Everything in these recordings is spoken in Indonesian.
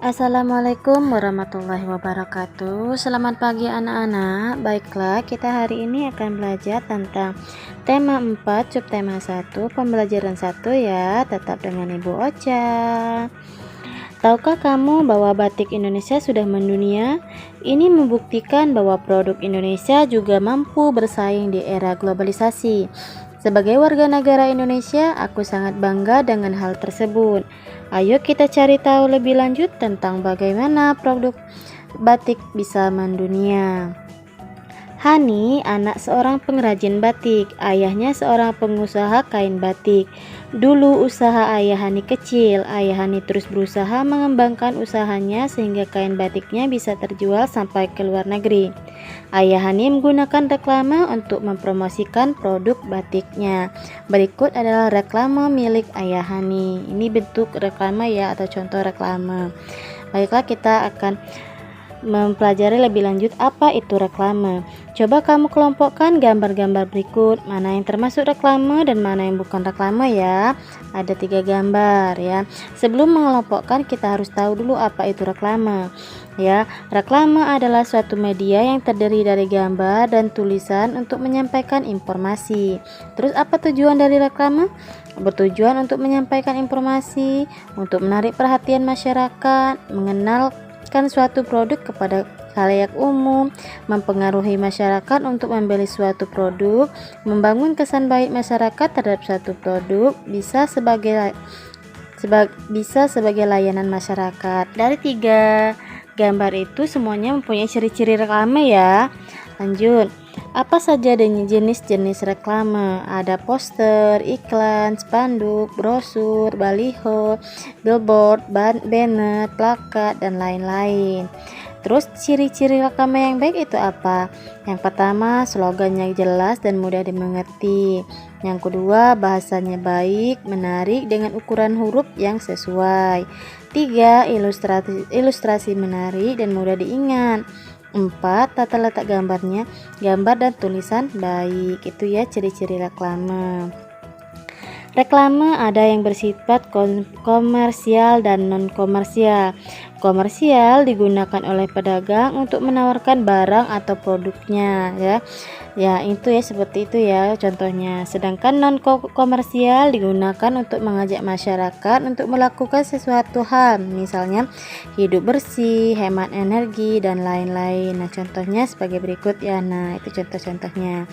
Assalamualaikum warahmatullahi wabarakatuh. Selamat pagi anak-anak. Baiklah, kita hari ini akan belajar tentang tema 4 subtema 1 pembelajaran 1 ya. Tetap dengan Ibu Ocha. Tahukah kamu bahwa batik Indonesia sudah mendunia? Ini membuktikan bahwa produk Indonesia juga mampu bersaing di era globalisasi. Sebagai warga negara Indonesia, aku sangat bangga dengan hal tersebut. Ayo kita cari tahu lebih lanjut tentang bagaimana produk batik bisa mendunia. Hani, anak seorang pengrajin batik. Ayahnya seorang pengusaha kain batik. Dulu usaha ayah Hani kecil. Ayah Hani terus berusaha mengembangkan usahanya sehingga kain batiknya bisa terjual sampai ke luar negeri. Ayah Hani menggunakan reklame untuk mempromosikan produk batiknya. Berikut adalah reklame milik ayah Hani. Ini bentuk reklame ya, atau contoh reklame. Baiklah, kita akan mempelajari lebih lanjut apa itu reklame. Coba kamu kelompokkan gambar-gambar berikut, mana yang termasuk reklame dan mana yang bukan reklame ya. Ada 3 gambar ya. Sebelum mengelompokkan, kita harus tahu dulu apa itu reklame. Ya, reklame adalah suatu media yang terdiri dari gambar dan tulisan untuk menyampaikan informasi. Terus apa tujuan dari reklame? Bertujuan untuk menyampaikan informasi, untuk menarik perhatian masyarakat, mengenalkan suatu produk kepada khalayak umum, mempengaruhi masyarakat untuk membeli suatu produk, membangun kesan baik masyarakat terhadap suatu produk, bisa sebagai layanan masyarakat. Dari 3 gambar itu semuanya mempunyai ciri-ciri reklame ya. Lanjut, apa saja jenis-jenis reklame? Ada poster, iklan, spanduk, brosur, baliho, billboard, banner, plakat, dan lain-lain. Terus ciri-ciri reklame yang baik itu apa? Yang pertama, slogannya jelas dan mudah dimengerti. Yang kedua, bahasanya baik, menarik dengan ukuran huruf yang sesuai. 3, ilustrasi menarik dan mudah diingat. 4, tata letak gambarnya, gambar dan tulisan baik. Itu ya ciri-ciri reklame. Reklame ada yang bersifat komersial dan non-komersial. Komersial digunakan oleh pedagang untuk menawarkan barang atau produknya ya. Ya, itu ya, seperti itu ya contohnya. Sedangkan non-komersial digunakan untuk mengajak masyarakat untuk melakukan sesuatu hal, misalnya hidup bersih, hemat energi, dan lain-lain. Nah, contohnya sebagai berikut ya. Nah, itu contoh-contohnya.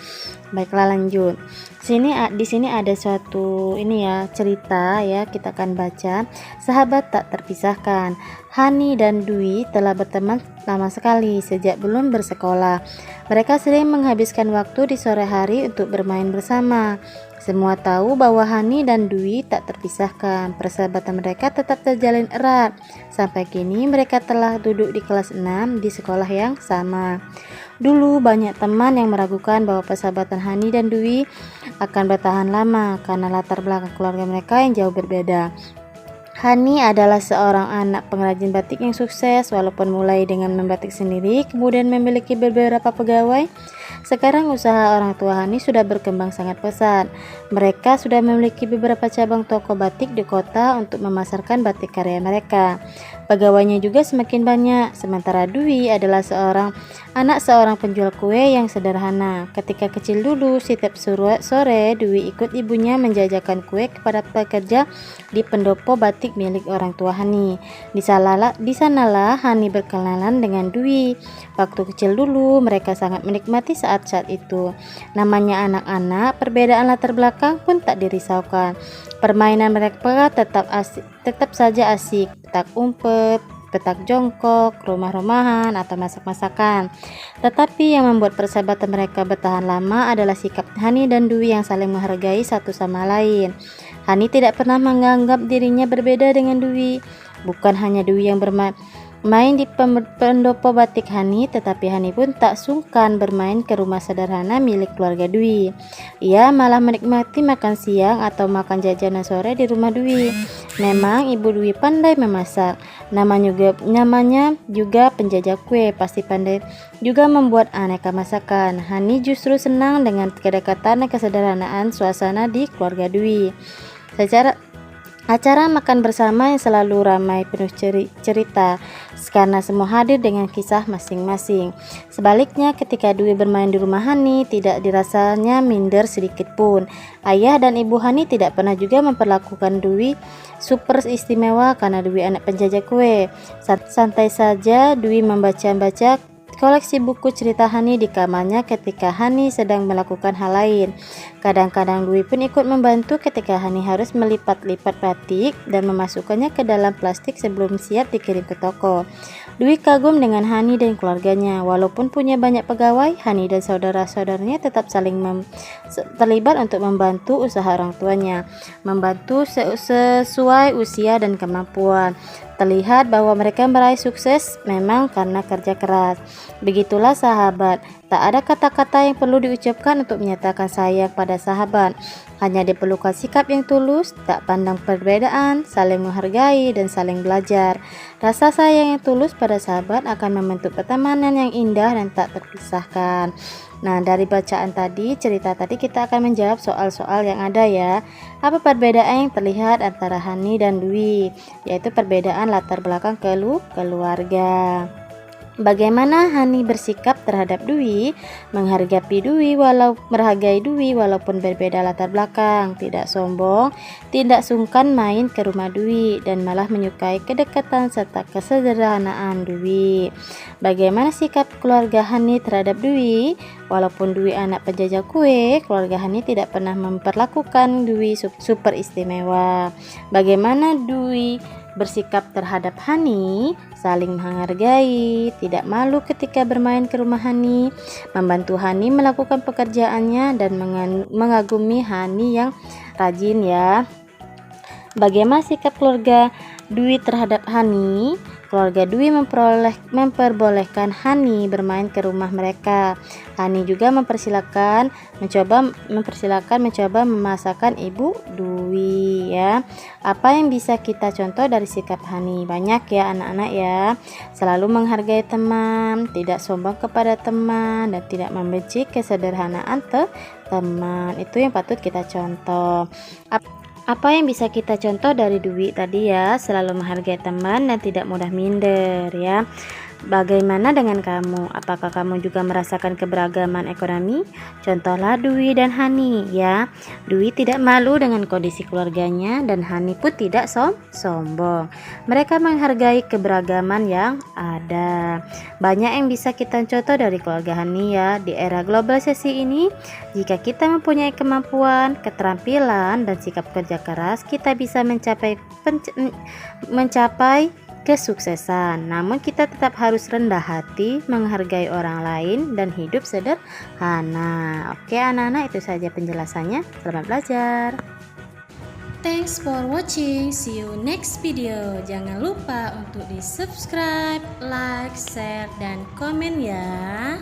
Baiklah, lanjut. Di sini ada suatu ini ya, cerita ya, kita akan baca. Sahabat tak terpisahkan. Hani dan Dwi telah berteman lama sekali sejak belum bersekolah. Mereka sering menghabiskan waktu di sore hari untuk bermain bersama. Semua tahu bahwa Hani dan Dwi tak terpisahkan. Persahabatan mereka tetap terjalin erat. Sampai kini mereka telah duduk di kelas 6 di sekolah yang sama. Dulu banyak teman yang meragukan bahwa persahabatan Hani dan Dwi akan bertahan lama karena latar belakang keluarga mereka yang jauh berbeda. Hani adalah seorang anak pengrajin batik yang sukses, walaupun mulai dengan membatik sendiri, kemudian memiliki beberapa pegawai. Sekarang usaha orang tua Hani sudah berkembang sangat pesat. Mereka sudah memiliki beberapa cabang toko batik di kota untuk memasarkan batik karya mereka. Pegawainya juga semakin banyak. Sementara Dwi adalah anak seorang penjual kue yang sederhana. Ketika kecil dulu, setiap sore Dwi ikut ibunya menjajakan kue kepada pekerja di pendopo batik milik orang tua Hani. Di sanalah Hani berkenalan dengan Dwi. Waktu kecil dulu mereka sangat menikmati saat-saat itu. Namanya anak-anak, perbedaan latar belakang pun tak dirisaukan. Permainan mereka tetap saja asik. Petak umpet, petak jongkok, rumah-rumahan, atau masak-masakan. Tetapi yang membuat persahabatan mereka bertahan lama adalah sikap Hani dan Dwi yang saling menghargai satu sama lain. Hani tidak pernah menganggap dirinya berbeda dengan Dwi. Bukan hanya Dwi yang bermain di pendopo batik Hani, tetapi Hani pun tak sungkan bermain ke rumah sederhana milik keluarga Dwi. Ia malah menikmati makan siang atau makan jajanan sore di rumah Dwi. Memang ibu Dwi pandai memasak. Namanya juga penjajah kue, pasti pandai juga membuat aneka masakan. Hani justru senang dengan kedekatan dan kesederhanaan suasana di keluarga Dwi. Acara makan bersama yang selalu ramai penuh cerita karena semua hadir dengan kisah masing-masing. Sebaliknya ketika Dwi bermain di rumah Hani tidak dirasanya minder sedikit pun. Ayah dan ibu Hani tidak pernah juga memperlakukan Dwi super istimewa karena Dwi anak penjajah kue. Santai saja Dwi membaca-baca koleksi buku cerita Hani di kamarnya ketika Hani sedang melakukan hal lain. Kadang-kadang Dwi pun ikut membantu ketika Hani harus melipat-lipat batik dan memasukkannya ke dalam plastik sebelum siap dikirim ke toko. Dwi kagum dengan Hani dan keluarganya. Walaupun punya banyak pegawai, Hani dan saudara-saudaranya tetap saling terlibat untuk membantu usaha orang tuanya, membantu sesuai usia dan kemampuan. Terlihat bahwa mereka meraih sukses memang karena kerja keras. Begitulah sahabat, tak ada kata-kata yang perlu diucapkan untuk menyatakan sayang pada sahabat. Hanya diperlukan sikap yang tulus, tak pandang perbedaan, saling menghargai dan saling belajar. Rasa sayang yang tulus pada sahabat akan membentuk pertemanan yang indah dan tak terpisahkan. Nah, dari bacaan tadi, cerita tadi kita akan menjawab soal-soal yang ada ya. Apa perbedaan yang terlihat antara Hani dan Dwi? Yaitu perbedaan latar belakang keluarga. Bagaimana Hani bersikap terhadap Dwi, menghargai Dwi walaupun berbeda latar belakang, tidak sombong, tidak sungkan main ke rumah Dwi dan malah menyukai kedekatan serta kesederhanaan Dwi. Bagaimana sikap keluarga Hani terhadap Dwi? Walaupun Dwi anak penjajah kue, keluarga Hani tidak pernah memperlakukan Dwi super istimewa. Bagaimana Dwi bersikap terhadap Hani, saling menghargai, tidak malu ketika bermain ke rumah Hani, membantu Hani melakukan pekerjaannya dan mengagumi Hani yang rajin ya. Bagaimana sikap keluarga Dwi terhadap Hani? Keluarga Dwi memperbolehkan Hani bermain ke rumah mereka. Hani juga mempersilakan mencoba memasakkan ibu Dwi ya. Apa yang bisa kita contoh dari sikap Hani? Banyak ya anak-anak ya. Selalu menghargai teman, tidak sombong kepada teman dan tidak membenci kesederhanaan teman. Itu yang patut kita contoh. Apa yang bisa kita contoh dari Dwi tadi ya, selalu menghargai teman dan tidak mudah minder ya. Bagaimana dengan kamu? Apakah kamu juga merasakan keberagaman ekonomi? Contohlah Dwi dan Hani ya. Dwi tidak malu dengan kondisi keluarganya dan Hani pun tidak sombong. Mereka menghargai keberagaman yang ada. Banyak yang bisa kita contoh dari keluarga Hani ya. Di era globalisasi ini, jika kita mempunyai kemampuan, keterampilan dan sikap kerja keras, kita bisa mencapai kesuksesan. Namun kita tetap harus rendah hati, menghargai orang lain dan hidup sederhana. Oke anak-anak, itu saja penjelasannya. Selamat belajar. Thanks for watching. See you next video. Jangan lupa untuk di subscribe, like, share, dan komen ya.